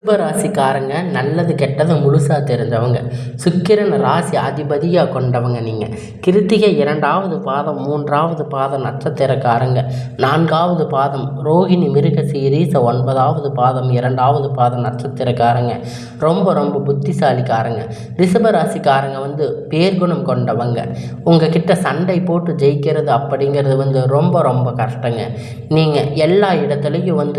ரிஷபராசிக்காரங்க நல்லது கெட்டதை முழுசாக தெரிஞ்சவங்க. சுக்கிரன் ராசி அதிபதியாக கொண்டவங்க. நீங்கள் கிருத்திகை 2வது பாதம் 3வது பாதம் நட்சத்திரக்காரங்க. 4வது பாதம் ரோகிணி மிருக சீரீச 9வது பாதம் 2வது பாதம் நட்சத்திரக்காரங்க. ரொம்ப ரொம்ப புத்திசாலிக்காரங்க. ரிஷபராசிக்காரங்க பேர்குணம் கொண்டவங்க. உங்ககிட்ட சண்டை போட்டு ஜெயிக்கிறது அப்படிங்கிறது ரொம்ப ரொம்ப கஷ்டங்க. நீங்கள் எல்லா இடத்துலையும்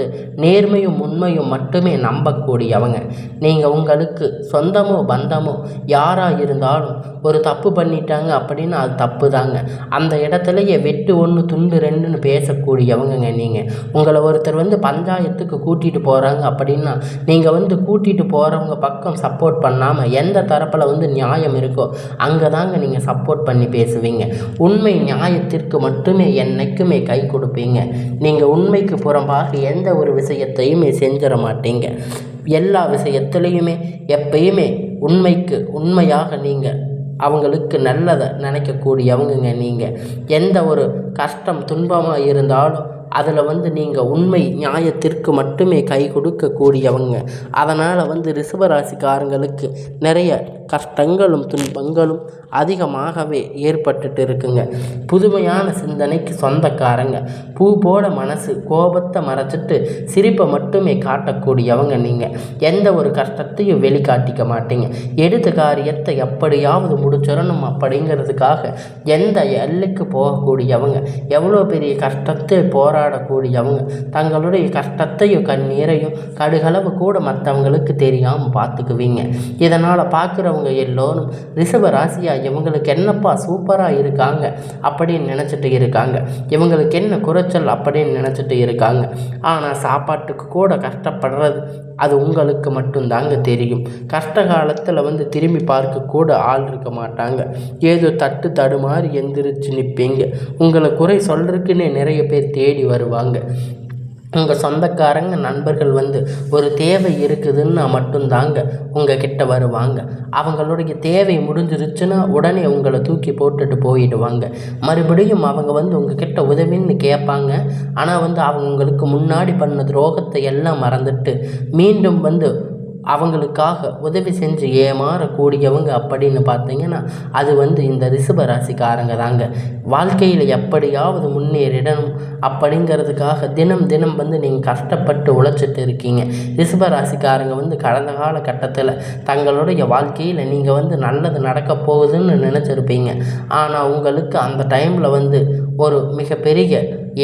நேர்மையும் உண்மையும் மட்டுமே நம்பக்கூடாது கூடியவங்க. நீங்கள் உங்களுக்கு சொந்தமோ பந்தமோ யாராக இருந்தாலும் ஒரு தப்பு பண்ணிட்டாங்க அப்படின்னா அது தப்பு தாங்க. அந்த இடத்துலையே வெட்டு 1 துண்டு 2ன்னு பேசக்கூடியவங்க. நீங்கள் உங்களை ஒருத்தர் பஞ்சாயத்துக்கு கூட்டிகிட்டு போகிறாங்க அப்படின்னா நீங்கள் கூட்டிகிட்டு போகிறவங்க பக்கம் சப்போர்ட் பண்ணாமல் எந்த தரப்பில் நியாயம் இருக்கோ அங்கே தாங்க நீங்கள் சப்போர்ட் பண்ணி பேசுவீங்க. உண்மை நியாயத்திற்கு மட்டுமே என்னைக்குமே கை கொடுப்பீங்க. நீங்கள் உண்மைக்கு புறம்பாக எந்த ஒரு விஷயத்தையுமே செஞ்சிட மாட்டீங்க. எல்லா விஷயத்துலையுமே எப்பயுமே உண்மைக்கு உண்மையாக நீங்கள் அவங்களுக்கு நல்லதை நினைக்கக்கூடியவங்க. நீங்கள் எந்த ஒரு கஷ்டம் துன்பமாக இருந்தாலும் அதில் நீங்கள் உண்மை நியாயத்திற்கு மட்டுமே கை கொடுக்கக்கூடியவங்க. அதனால் ரிஷபராசிக்காரங்களுக்கு நிறைய கஷ்டங்களும் துன்பங்களும் அதிகமாகவே ஏற்பட்டுட்டு இருக்குங்க. புதுமையான சிந்தனைக்கு சொந்தக்காரங்க. பூ போட மனசு கோபத்தை மறைச்சிட்டு சிரிப்பை மட்டுமே காட்டக்கூடியவங்க. நீங்கள் எந்த ஒரு கஷ்டத்தையும் வெளிக்காட்டிக்க மாட்டீங்க. எடுத்த காரியத்தை எப்படியாவது முடிச்சிடணும் அப்படிங்கிறதுக்காக எந்த எல்லைக்கு போகக்கூடியவங்க. எவ்வளோ பெரிய கஷ்டத்தை போராடக்கூடியவங்க. தங்களுடைய கஷ்டத்தையும் கண்ணீரையும் கடுகளவு கூட மற்றவங்களுக்கு தெரியாமல் பார்த்துக்குவீங்க. இதனால் பார்க்குறவங்க எல்லோரும் ரிஷப ராசியாக இவங்களுக்கு என்னப்பா சூப்பராக இருக்காங்க அப்படின்னு நினச்சிட்டு இருக்காங்க. இவங்களுக்கு என்ன குறைச்சல் அப்படின்னு நினச்சிட்டு இருக்காங்க. ஆனால் சாப்பாட்டுக்கு கூட கஷ்டப்படுறது அது உங்களுக்கு மட்டும்தாங்க தெரியும். கஷ்ட காலத்தில் திரும்பி பார்க்க கூட ஆள் இருக்க மாட்டாங்க. ஏதோ தடுமாறி எந்திரிச்சு நிற்பீங்க. உங்களை குறை சொல்கிறதுக்குன்னே நிறைய பேர் தேடி வருவாங்க. உங்கள் சொந்தக்காரங்க நண்பர்கள் ஒரு தேவை இருக்குதுன்னா மட்டும்தாங்க உங்கள் கிட்ட வருவாங்க. அவங்களுடைய தேவை முடிஞ்சிருச்சுன்னா உடனே உங்களை தூக்கி போட்டுட்டு போயிடுவாங்க. மறுபடியும் அவங்க உங்கள் கிட்ட உதவின்னு கேட்பாங்க. ஆனால் அவங்களுக்கு முன்னாடி பண்ண துரோகத்தை எல்லாம் மறந்துட்டு மீண்டும் அவங்களுக்காக உதவி செஞ்சு ஏமாறக்கூடியவங்க அப்படின்னு பார்த்தீங்கன்னா அது இந்த ரிஷபராசிக்காரங்க தாங்க. வாழ்க்கையில் எப்படியாவது முன்னேறிடணும் அப்படிங்கிறதுக்காக தினம் நீங்கள் கஷ்டப்பட்டு உழைச்சிட்டு இருக்கீங்க. ரிஷபராசிக்காரங்க கடந்த காலகட்டத்தில் தங்களுடைய வாழ்க்கையில் நீங்கள் நல்லது நடக்க போகுதுன்னு நினச்சிருப்பீங்க. ஆனால் உங்களுக்கு அந்த டைமில் ஒரு மிகப்பெரிய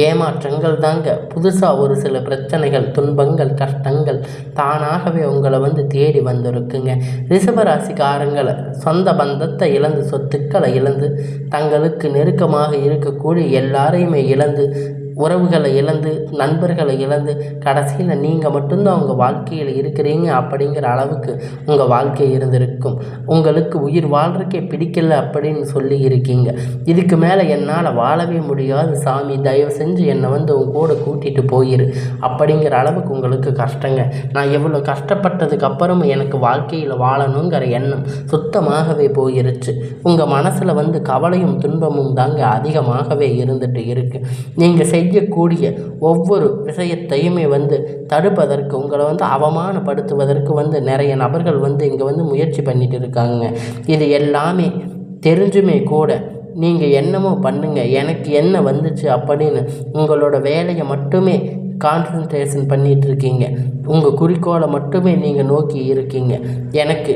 ஏமாற்றங்கள் தாங்க. புதுசாக ஒரு சில பிரச்சனைகள் துன்பங்கள் கஷ்டங்கள் தானாகவே உங்களை தேடி வந்திருக்குங்க. ரிஷபராசிக்காரங்களை சொந்த பந்தத்தை இழந்து சொத்துக்களை இழந்து தங்களுக்கு நெருக்கமாக இருக்கக்கூடிய எல்லாரையுமே இழந்து உறவுகளை இழந்து நண்பர்களை இழந்து கடைசியில் நீங்கள் மட்டும்தான் உங்கள் வாழ்க்கையில் இருக்கிறீங்க அப்படிங்கிற அளவுக்கு உங்கள் வாழ்க்கை இருந்திருக்கும். உங்களுக்கு உயிர் வாழ்றதுக்கே பிடிக்கல அப்படின்னு சொல்லி இருக்கீங்க. இதுக்கு மேலே என்னால் வாழவே முடியாது சாமி, தயவு செஞ்சு என்னை உங்க கூட கூட்டிகிட்டு போயிரு அப்படிங்கிற அளவுக்கு உங்களுக்கு கஷ்டங்க. நான் எவ்வளோ கஷ்டப்பட்டதுக்கு அப்புறமும் எனக்கு வாழ்க்கையில் வாழணுங்கிற எண்ணம் சுத்தமாகவே போயிருச்சு. உங்கள் மனசில் கவலையும் துன்பமும் தாங்க அதிகமாகவே இருந்துட்டு இருக்குது. நீங்கள் செய்யக்கூடிய ஒவ்வொரு விஷயத்தையுமே தடுப்பதற்கு உங்களை அவமானப்படுத்துவதற்கு நிறைய நபர்கள் இங்கே முயற்சி பண்ணிட்டு இருக்காங்க. இது எல்லாமே தெரிஞ்சுமே கூட நீங்கள் என்னமோ பண்ணுங்க, எனக்கு என்ன வந்துச்சு அப்படின்னு உங்களோட வேலையை மட்டுமே கான்சன்ட்ரேஷன் பண்ணிகிட்ருக்கீங்க. உங்கள் குறிக்கோளை மட்டுமே நீங்கள் நோக்கி இருக்கீங்க. எனக்கு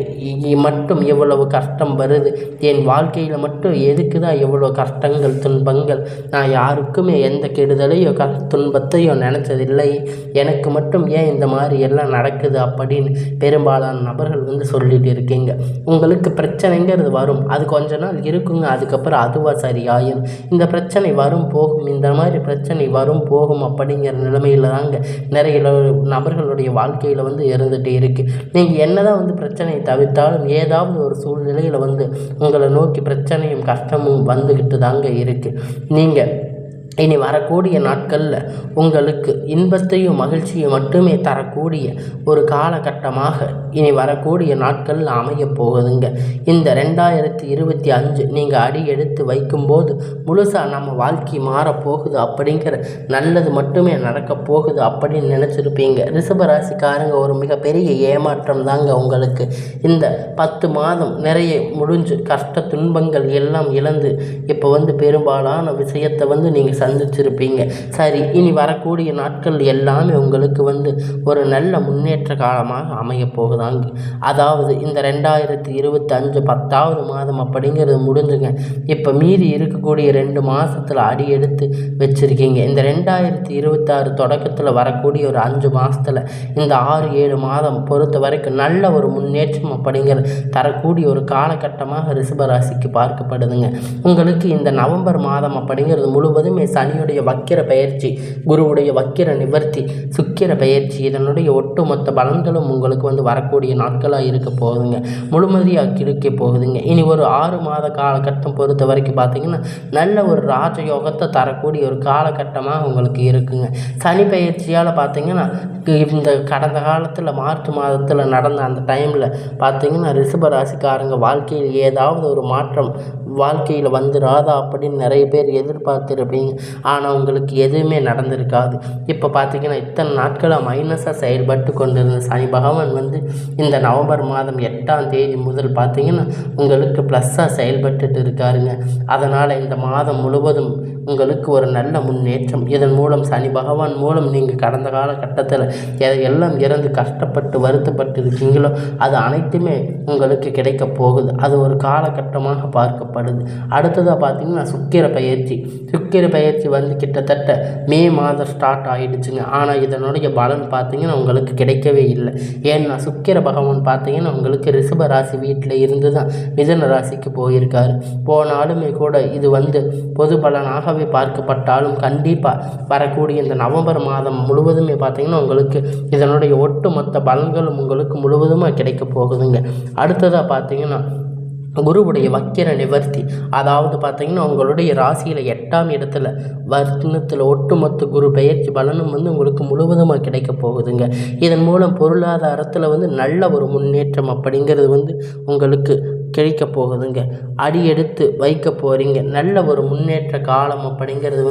மட்டும் இவ்வளவு கஷ்டம் வருது, என் வாழ்க்கையில் மட்டும் எதுக்கு தான் இவ்வளோ கஷ்டங்கள் துன்பங்கள், நான் யாருக்குமே எந்த கெடுதலையோ துன்பத்தையோ நினச்சதில்லை, எனக்கு மட்டும் ஏன் இந்த மாதிரி எல்லாம் நடக்குது அப்படின்னு பெரும்பாலான நபர்கள் சொல்லிட்டு இருக்கீங்க. உங்களுக்கு பிரச்சனைங்கிறது வரும், அது கொஞ்ச நாள் இருக்குங்க, அதுக்கப்புறம் அதுவாக சரியாயும். இந்த பிரச்சனை வரும் போகும், இந்த மாதிரி பிரச்சனை வரும் போகும் அப்படிங்கிற நிலைமையில் தாங்க நிறைய நபர்களுடைய வாழ்க்கையில் இருந்துகிட்டே இருக்குது. நீங்கள் என்னதான் பிரச்சனையை தவிர்த்தாலும் ஏதாவது ஒரு சூழ்நிலையில் உங்களை நோக்கி பிரச்சனையும் கஷ்டமும் வந்துக்கிட்டு தாங்க இருக்குது. நீங்கள் இனி வரக்கூடிய நாட்களில் உங்களுக்கு இன்பத்தையும் மகிழ்ச்சியும் மட்டுமே தரக்கூடிய ஒரு காலகட்டமாக இனி வரக்கூடிய நாட்களில் அமையப் போகுதுங்க. இந்த 2025 நீங்கள் அடி எடுத்து வைக்கும்போது முழுசாக நம்ம வாழ்க்கை மாறப்போகுது அப்படிங்கிற நல்லது மட்டுமே நடக்கப் போகுது அப்படின்னு நினச்சிருப்பீங்க. ரிஷபராசிக்காரங்க ஒரு மிகப்பெரிய ஏமாற்றம் தாங்க உங்களுக்கு. இந்த 10 மாதம் நிறைய முடிஞ்சு கஷ்ட துன்பங்கள் எல்லாம் இழந்து இப்போ பெரும்பாலான விஷயத்தை நீங்கள் சந்திச்சிருப்பீங்க. சரி, இனி வரக்கூடிய நாட்கள் எல்லாமே உங்களுக்கு ஒரு நல்ல முன்னேற்ற காலமாக அமைய போகுதாங்க. அதாவது இந்த 2025 10வது மாதம் அப்படிங்கிறது முடிஞ்சுங்க. இப்போ மீதி இருக்கக்கூடிய 2 மாதத்தில் அடி எடுத்து வச்சுருக்கீங்க. இந்த 2026 தொடக்கத்தில் வரக்கூடிய ஒரு 5 மாதத்தில் இந்த 6-7 மாதம் பொறுத்த வரைக்கும் நல்ல ஒரு முன்னேற்றம் அப்படிங்கிற தரக்கூடிய ஒரு காலகட்டமாக ரிஷபராசிக்கு பார்க்கப்படுதுங்க. உங்களுக்கு இந்த நவம்பர் மாதம் அப்படிங்கிறது முழுவதுமே சனியுடைய வக்கிர பயிற்சி, குருவுடைய வக்கிர நிவர்த்தி, சுக்கிர பயிற்சி, இதனுடைய ஒட்டுமொத்த பலன்களும் உங்களுக்கு வரக்கூடிய நாட்களாக இருக்க போகுதுங்க. முழுமதியாக கிடைக்க போகுதுங்க. இனி ஒரு 6 மாத காலகட்டம் பொறுத்த வரைக்கும் பார்த்தீங்கன்னா நல்ல ஒரு ராஜயோகத்தை தரக்கூடிய ஒரு காலகட்டமாக உங்களுக்கு இருக்குங்க. சனி பயிற்சியால் பார்த்தீங்கன்னா இந்த கடந்த காலத்தில் மார்ச் மாதத்தில் நடந்த அந்த டைமில் பார்த்தீங்கன்னா ரிஷபராசிக்காரங்க வாழ்க்கையில் ஏதாவது ஒரு மாற்றம் வாழ்க்கையில் வந்துடாதா அப்படின்னு நிறைய பேர் எதிர்பார்த்துருப்பீங்க. ஆனால் உங்களுக்கு எதுவுமே நடந்திருக்காது. இப்போ பார்த்தீங்கன்னா இத்தனை நாட்களாக மைனஸாக செயல்பட்டு கொண்டிருந்த சனி பகவான் இந்த நவம்பர் மாதம் 8ஆம் தேதி முதல் பார்த்தீங்கன்னா உங்களுக்கு ப்ளஸ்ஸாக செயல்பட்டுட்டு இருக்காருங்க. அதனால் இந்த மாதம் முழுவதும் உங்களுக்கு ஒரு நல்ல முன்னேற்றம். இதன் மூலம் சனி பகவான் மூலம் நீங்கள் கடந்த காலகட்டத்தில் எதையெல்லாம் இறந்து கஷ்டப்பட்டு வருத்தப்பட்டு இருக்கீங்களோ அது அனைத்துமே உங்களுக்கு கிடைக்க போகுது. அது ஒரு காலகட்டமாக பார்க்கப்படுது. அடுத்ததாக பார்த்தீங்கன்னா சுக்கிர பயிற்சி கிட்டத்தட்ட மே மாதம் ஸ்டார்ட் ஆகிடுச்சுங்க. ஆனால் இதனுடைய பலன் பார்த்தீங்கன்னா உங்களுக்கு கிடைக்கவே இல்லை. ஏன்னா சுக்கிர பகவான் பார்த்தீங்கன்னா உங்களுக்கு ரிஷப ராசி வீட்டில் இருந்து தான் மிதுன ராசிக்கு போயிருக்காரு. போனாலுமே கூட இது பொது பலனாகவே பார்க்கப்பட்டாலும் கண்டிப்பாக வரக்கூடிய இந்த நவம்பர் மாதம் முழுவதுமே பார்த்தீங்கன்னா உங்களுக்கு இதனுடைய ஒட்டுமொத்த பலன்களும் உங்களுக்கு முழுவதுமாக கிடைக்க போகுதுங்க. அடுத்ததாக பார்த்தீங்கன்னா குருவுடைய வக்கிர நிவர்த்தி, அதாவது பார்த்தீங்கன்னா உங்களுடைய ராசியில் 8ஆம் இடத்துல வர்ணத்தில் ஒட்டுமொத்த குரு பெயர்ச்சி பலனும் உங்களுக்கு முழுவதுமாக கிடைக்க போகுதுங்க. இதன் மூலம் பொருளாதாரத்தில் நல்ல ஒரு முன்னேற்றம் அப்படிங்கிறது உங்களுக்கு கிடைக்க போகுதுங்க. அடி எடுத்து வைக்க போகிறீங்க. நல்ல ஒரு முன்னேற்ற காலம் அப்படிங்கிறது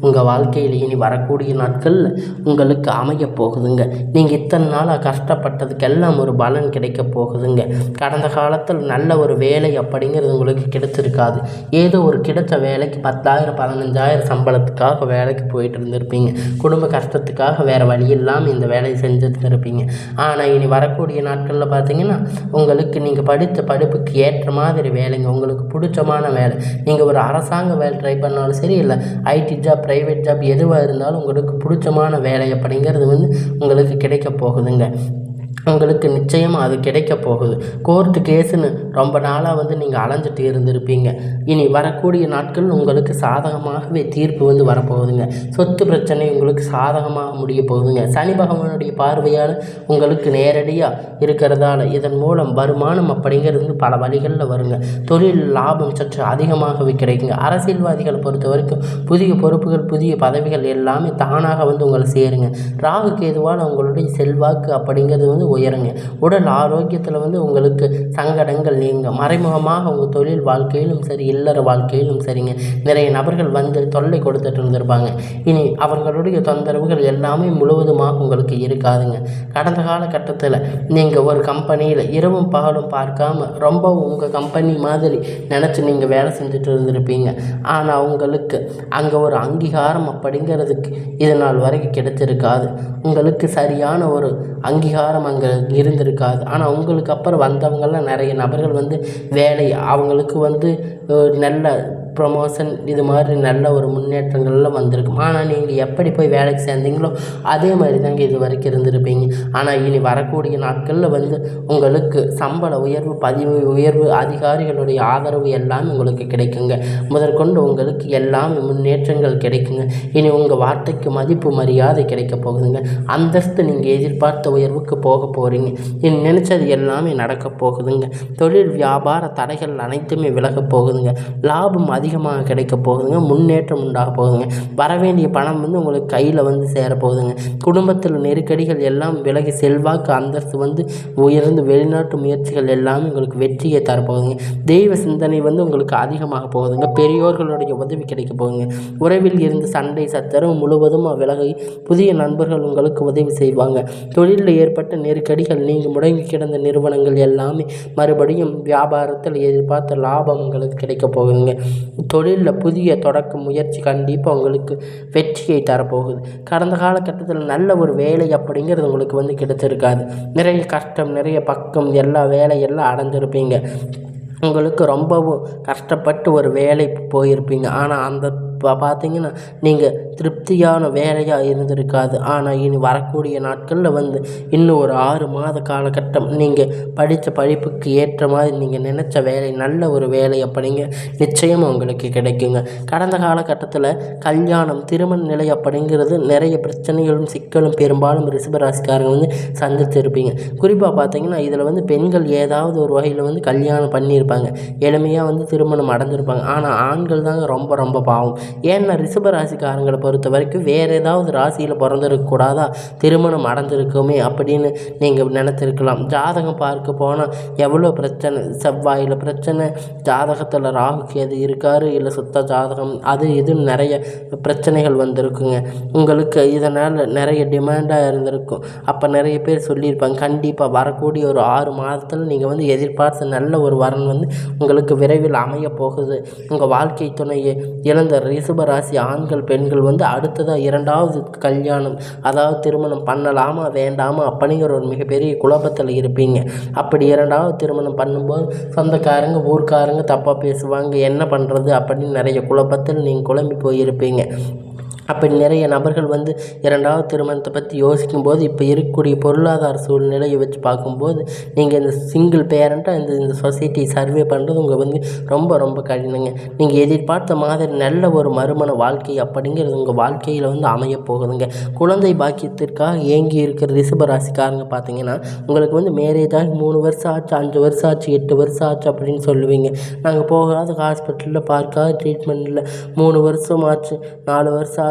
உங்கள் வாழ்க்கையில் இனி வரக்கூடிய நாட்களில் உங்களுக்கு அமைய போகுதுங்க. நீங்கள் இத்தனை நாளாக கஷ்டப்பட்டதுக்கெல்லாம் ஒரு பலன் கிடைக்க போகுதுங்க. கடந்த காலத்தில் நல்ல ஒரு வேலை அப்படிங்கிறது உங்களுக்கு கிடைச்சிருக்காது. ஏதோ ஒரு கிடைச்ச வேலைக்கு 10,000 15,000 சம்பளத்துக்காக வேலைக்கு போயிட்டு இருந்திருப்பீங்க. குடும்ப கஷ்டத்துக்காக வேறு வழி இல்லாமல் இந்த வேலையை செஞ்சுட்டு இருப்பீங்க. ஆனால் இனி வரக்கூடிய நாட்களில் பார்த்தீங்கன்னா உங்களுக்கு நீங்கள் படித்த படிப்புக்கு ஏற்ற மாதிரி வேலைங்க, உங்களுக்கு பிடிச்சமான வேலை. நீங்கள் ஒரு அரசாங்க வேலை ட்ரை பண்ணாலும் சரி, இல்லை ஐடி ஜாப், ப்ரைவேட் ஜாப் எதுவாக இருந்தாலும் உங்களுக்கு பிடிச்சமான வேலை அப்படிங்கிறது உங்களுக்கு கிடைக்க போகுதுங்க. உங்களுக்கு நிச்சயமாக அது கிடைக்க போகுது. கோர்ட்டு கேஸுன்னு ரொம்ப நாளாக நீங்கள் அலைஞ்சிட்டு இருந்திருப்பீங்க. இனி வரக்கூடிய நாட்கள் உங்களுக்கு சாதகமாகவே தீர்ப்பு வரப்போகுதுங்க. சொத்து பிரச்சனை உங்களுக்கு சாதகமாக முடிய போகுதுங்க. சனி பகவானுடைய பார்வையால் உங்களுக்கு நேரடியாக இருக்கிறதால இதன் மூலம் வருமானம் அப்படிங்கிறது பல வழிகளில் வருங்க. தொழில் லாபம் சற்று அதிகமாகவே கிடைக்குங்க. அரசியல்வாதிகளை பொறுத்த வரைக்கும் புதிய பொறுப்புகள், புதிய பதவிகள் எல்லாமே தானாக உங்களை சேருங்க. ராகு கேதுவால் உங்களுடைய செல்வாக்கு அப்படிங்கிறது உயருங்க. உடல் ஆரோக்கியத்தில் உங்களுக்கு சங்கடங்கள் நீங்க. மறைமுகமாக உங்கள் தொழில் வாழ்க்கையிலும் சரி, இல்லற வாழ்க்கையிலும் சரிங்க, நிறைய நபர்கள் தொல்லை கொடுத்துட்டு இருந்திருப்பாங்க. இனி அவர்களுடைய தொந்தரவுகள் எல்லாமே முழுவதுமாக உங்களுக்கு இருக்காதுங்க. கடந்த காலகட்டத்தில் நீங்கள் ஒரு கம்பெனியில் இரவும் பகலும் பார்க்காம ரொம்ப உங்கள் கம்பெனி மாதிரி நினச்சி நீங்கள் வேலை செஞ்சுட்டு இருந்திருப்பீங்க. ஆனால் உங்களுக்கு அங்கே ஒரு அங்கீகாரம் அப்படிங்கிறதுக்கு இது நாள் வரைக்கும் கிடைச்சிருக்காது. உங்களுக்கு சரியான ஒரு அங்கீகாரம் அங்கே இருந்திருக்காது. ஆனால் உங்களுக்கு அப்புறம் வந்தவங்கெல்லாம் நிறைய நபர்கள் வேலை அவங்களுக்கு நல்ல ப்ரொமோஷன் இது மாதிரி நல்ல ஒரு முன்னேற்றங்கள்லாம் வந்திருக்கும். ஆனால் நீங்கள் எப்படி போய் வேலைக்கு சேர்ந்தீங்களோ அதே மாதிரி தாங்க இது வரைக்கும் இருந்திருப்பீங்க. ஆனால் இனி வரக்கூடிய நாட்களில் உங்களுக்கு சம்பள உயர்வு, பதிவு உயர்வு, அதிகாரிகளுடைய ஆதரவு எல்லாமே உங்களுக்கு கிடைக்குங்க. முதற்கொண்டு உங்களுக்கு எல்லாமே முன்னேற்றங்கள் கிடைக்குங்க. இனி உங்கள் வார்த்தைக்கு மதிப்பு, மரியாதை கிடைக்க போகுதுங்க. அந்தஸ்து நீங்கள் எதிர்பார்த்த உயர்வுக்கு போக போகிறீங்க. இனி நினச்சது எல்லாமே நடக்க போகுதுங்க. தொழில் வியாபார தடைகள் அனைத்துமே விலக போகுதுங்க. லாபம் அதிகமாக கிடைக்க போகுதுங்க. முன்னேற்றம் உண்டாக போகுதுங்க. வரவேண்டிய பணம் வந்து உங்களுக்கு கையில் வந்து சேரப்போகுதுங்க. குடும்பத்தில் நெருக்கடிகள் எல்லாம் விலகி செல்வாக்கு அந்தஸ்து வந்து உயர்ந்து வெளிநாட்டு முயற்சிகள் எல்லாமே உங்களுக்கு வெற்றியை தரப்போகுதுங்க. தெய்வ சிந்தனை வந்து உங்களுக்கு அதிகமாக போகுதுங்க. பெரியோர்களுடைய உதவி கிடைக்க போகுதுங்க. உறவில் இருந்து சண்டை சச்சரவு முழுவதும் விலகி புதிய நண்பர்கள் உங்களுக்கு உதவி செய்வாங்க. தொழிலில் ஏற்பட்ட நெருக்கடிகள் நீங்கள் முடங்கி கிடந்த நிறுவனங்கள் எல்லாமே மறுபடியும் வியாபாரத்தில் எதிர்பார்த்த லாபம் உங்களுக்கு கிடைக்க போகுதுங்க. தொழிலில் புதிய தொடக்க முயற்சி கண்டிப்பாக உங்களுக்கு வெற்றியை தரப்போகுது. கடந்த காலகட்டத்தில் நல்ல ஒரு வேலை அப்படிங்கிறது உங்களுக்கு வந்து கிடைச்சிருக்காது. நிறைய கஷ்டம், நிறைய பக்கம், எல்லா வேலையெல்லாம் அடைஞ்சிருப்பீங்க. உங்களுக்கு ரொம்பவும் கஷ்டப்பட்டு ஒரு வேலைக்கு போயிருப்பீங்க. ஆனால் அந்த பார்த்தீங்கன்னா நீங்கள் திருப்தியான வேலையாக இருந்திருக்காது. ஆனால் இனி வரக்கூடிய நாட்களில் வந்து இன்னும் ஒரு 6 மாத காலகட்டம் நீங்கள் படித்த படிப்புக்கு ஏற்ற மாதிரி நீங்கள் நினச்ச வேலை, நல்ல ஒரு வேலை அப்படிங்க நிச்சயமாக உங்களுக்கு கிடைக்குங்க. கடந்த காலகட்டத்தில் கல்யாணம், திருமண நிலை அப்படிங்கிறது நிறைய பிரச்சனைகளும் சிக்கலும் பெரும்பாலும் ரிஷபராசிக்காரங்க வந்து சந்தித்திருப்பீங்க. குறிப்பாக பார்த்தீங்கன்னா இதில் வந்து பெண்கள் ஏதாவது ஒரு வகையில் வந்து கல்யாணம் பண்ணியிருப்பாங்க, எளிமையாக வந்து திருமணம் அடைஞ்சிருப்பாங்க. ஆனால் ஆண்கள் தாங்க ரொம்ப ரொம்ப பாவம். ஏன்னா ரிஷபராசிக்காரங்களை பொறுத்த வரைக்கும் வேறு ஏதாவது ராசியில் பிறந்திருக்கக்கூடாதா, திருமணம் அடைஞ்சிருக்குமே அப்படின்னு நீங்கள் நினச்சிருக்கலாம். ஜாதகம் பார்க்க போனால் எவ்வளோ பிரச்சனை, செவ்வாயில் பிரச்சனை, ஜாதகத்தில் ராகு கேது இருக்காரு, இல்லை சுத்த ஜாதகம், அது இதுன்னு நிறைய பிரச்சனைகள் வந்திருக்குங்க. உங்களுக்கு இதனால் நிறைய டிமாண்டாக இருந்திருக்கும். அப்போ நிறைய பேர் சொல்லியிருப்பாங்க, கண்டிப்பாக வரக்கூடிய ஒரு 6 மாதத்தில் நீங்கள் வந்து எதிர்பார்த்த நல்ல ஒரு வரன் வந்து உங்களுக்கு விரைவில் அமைய போகுது. உங்கள் வாழ்க்கை துணையை இழந்த ரிஷபராசி ஆண்கள் பெண்கள் வந்து அடுத்ததாக 2வது கல்யாணம், அதாவது திருமணம் பண்ணலாமா வேண்டாமா அப்படிங்கிற ஒரு மிகப்பெரிய குழப்பத்தில் இருப்பீங்க. அப்படி 2வது திருமணம் பண்ணும்போது சொந்தக்காரங்க ஊர்க்காரங்க தப்பாக பேசுவாங்க, என்ன பண்ணுறது அப்படின்னு நிறைய குழப்பத்தில் நீங்கள் குழம்பி போயிருப்பீங்க. அப்படி நிறைய நபர்கள் வந்து 2வது திருமணத்தை பற்றி யோசிக்கும்போது இப்போ இருக்கக்கூடிய பொருளாதார சூழ்நிலையை வச்சு பார்க்கும்போது நீங்கள் இந்த சிங்கிள் பேரண்ட்டாக இந்த சொசைட்டி சர்வே பண்ணுறது உங்களுக்கு வந்து ரொம்ப ரொம்ப கடினங்க. நீங்கள் எதிர்பார்த்த மாதிரி நல்ல ஒரு மறுமண வாழ்க்கை அப்படிங்கிறது உங்கள் வாழ்க்கையில் வந்து அமைய போகுதுங்க. குழந்தை பாக்கியத்திற்காக ஏங்கி இருக்கிற ரிஷபராசிக்காரங்க பார்த்தீங்கன்னா உங்களுக்கு வந்து மேரேஜ் ஆகி 3 வருஷம் ஆச்சு, 5 வருஷம் ஆச்சு, 8 வருஷம் ஆச்சு அப்படின்னு சொல்லுவீங்க. நாங்கள் போகாத ஹாஸ்பிட்டலில் பார்க்காத ட்ரீட்மெண்ட்டில் 3 வருஷம் ஆச்சு, 4 வருஷம் ஆச்சு,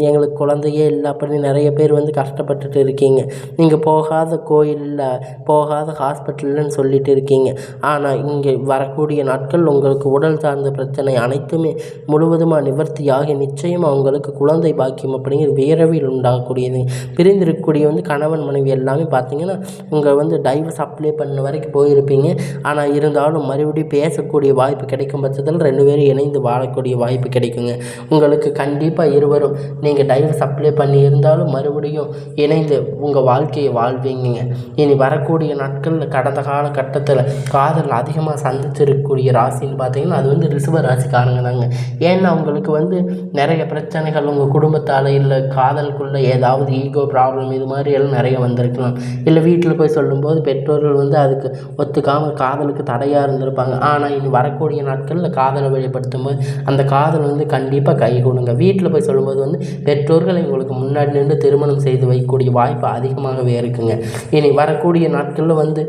எங்களுக்கு குழந்தையே இல்லை அப்படின்னு நிறைய பேர் வந்து கஷ்டப்பட்டுட்டு இருக்கீங்க. நீங்கள் போகாத கோயிலில், போகாத ஹாஸ்பிட்டல்னு சொல்லிட்டு இருக்கீங்க. ஆனால் இங்கே வரக்கூடிய நாட்கள் உங்களுக்கு உடல் சார்ந்த பிரச்சனை அனைத்துமே முழுவதுமாக நிவர்த்தியாகி நிச்சயமாக உங்களுக்கு குழந்தை பாக்கியம் அப்படிங்கிற விரைவில் உண்டாகக்கூடியது. பிரிந்திருக்கக்கூடிய வந்து கணவன் மனைவி எல்லாமே பார்த்தீங்கன்னா உங்கள் வந்து டைவர்ஸ் அப்ளை பண்ண வரைக்கும் போயிருப்பீங்க. ஆனால் இருந்தாலும் மறுபடியும் பேசக்கூடிய வாய்ப்பு கிடைக்கும் பட்சத்தில் 2 பேரும் இணைந்து வாழக்கூடிய வாய்ப்பு கிடைக்குங்க. உங்களுக்கு கண்டிப்பாக இருவரும் நீங்கள் டைவர்ஸ் அப்ளை பண்ணி இருந்தாலும் மறுபடியும் இணைந்து உங்கள் வாழ்க்கையை வாழ்வீங்க. இனி வரக்கூடிய நாட்களில் கடந்த காலகட்டத்தில் காதல் அதிகமாக சந்திச்சிருக்கக்கூடிய ராசின்னு பார்த்தீங்கன்னா அது வந்து ரிஷப ராசிக்காரங்க தாங்க. ஏன்னா அவங்களுக்கு வந்து நிறைய பிரச்சனைகள் உங்கள் குடும்பத்தால், இல்லை காதலுக்குள்ளே ஏதாவது ஈகோ ப்ராப்ளம், இது மாதிரி எல்லாம் நிறைய வந்திருக்கலாம். இல்லை வீட்டில் போய் சொல்லும்போது பெற்றோர்கள் வந்து அதுக்கு ஒத்துக்காமல் காதலுக்கு தடையாக இருந்திருப்பாங்க. ஆனால் இனி வரக்கூடிய நாட்களில் காதலை வெளிப்படுத்தும் போது அந்த காதல் வந்து கண்டிப்பாக கைகூடுங்க. வீட்டில் போய் சொல்லும்போது வந்து பெற்றோர்களை உங்களுக்கு முன்னாடி நின்று திருமணம் செய்து வைக்கக்கூடிய வாய்ப்பு அதிகமாகவே இருக்குங்க. இனி வரக்கூடிய நாட்களில் வந்து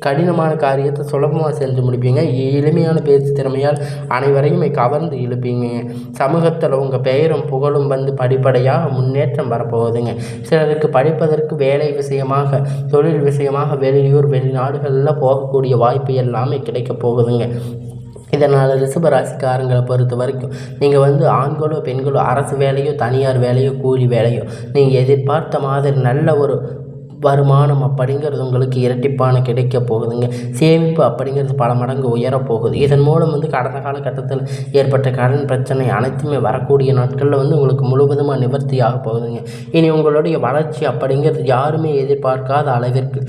கடினமான காரியத்தை சுலபமாக செஞ்சு முடிப்பீங்க. எளிமையான பேச்சு திறமையால் அனைவரையும் கவர்ந்து இழுப்பீங்க. சமூகத்தில் உங்கள் பெயரும் புகழும் வந்து படிப்படியாக முன்னேற்றம் வரப்போகுதுங்க. சிலருக்கு படிப்பதற்கு வேலை விஷயமாக, தொழில் விஷயமாக வெளியூர் வெளிநாடுகளில் போகக்கூடிய வாய்ப்பு எல்லாமே கிடைக்க போகுதுங்க. இதனால் ரிஷபராசிக்காரங்களை பொறுத்த வரைக்கும் நீங்கள் வந்து ஆண்களோ பெண்களோ அரசு வேலையோ தனியார் வேலையோ கூலி வேலையோ நீங்கள் எதிர்பார்த்த மாதிரி நல்ல ஒரு வருமானம் அப்படிங்கிறது உங்களுக்கு இரட்டிப்பான கிடைக்க போகுதுங்க. சேமிப்பு அப்படிங்கிறது பல மடங்கு உயரப்போகுது. இதன் மூலம் வந்து கடந்த காலகட்டத்தில் ஏற்பட்ட கடன் பிரச்சனை அனைத்துமே வரக்கூடிய நாட்களில் வந்து உங்களுக்கு முழுவதுமாக நிவர்த்தியாக போகுதுங்க. இனி உங்களுடைய வளர்ச்சி அப்படிங்கிறது யாருமே எதிர்பார்க்காத அளவிற்கு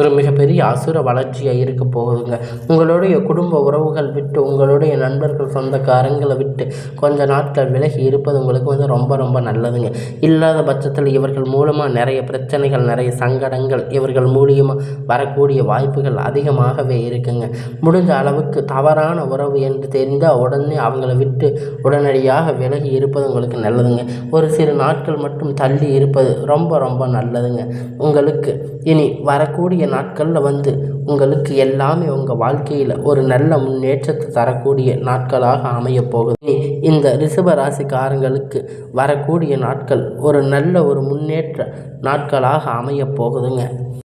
ஒரு மிகப்பெரிய அசுர வளர்ச்சியாக இருக்க போகுதுங்க. உங்களுடைய குடும்ப உறவுகள் விட்டு, உங்களுடைய நண்பர்கள் சொந்தக்காரங்களை விட்டு கொஞ்ச நாட்கள் விலகி இருப்பது உங்களுக்கு வந்து ரொம்ப ரொம்ப நல்லதுங்க. இல்லாத பட்சத்தில் இவர்கள் மூலமாக நிறைய பிரச்சனைகள், நிறைய சங்கடங்கள் இவர்கள் மூலியமாக வரக்கூடிய வாய்ப்புகள் அதிகமாகவே இருக்குங்க. முடிஞ்ச அளவுக்கு தவறான உறவு என்று தெரிந்தால் உடனே அவங்கள விட்டு உடனடியாக விலகி இருப்பது உங்களுக்கு நல்லதுங்க. ஒரு சில நாட்கள் மட்டும் தள்ளி இருப்பது ரொம்ப ரொம்ப நல்லதுங்க. உங்களுக்கு இனி வரக்கூடிய நாட்களில் வந்து உங்களுக்கு எல்லாமே உங்கள் வாழ்க்கையில் ஒரு நல்ல முன்னேற்றத்தை தரக்கூடிய நாட்களாக அமையப் போகுது. இந்த ரிஷப ராசிக்காரங்களுக்கு வரக்கூடிய நாட்கள் ஒரு நல்ல ஒரு முன்னேற்ற நாட்களாக அமையப் போகுதுங்க.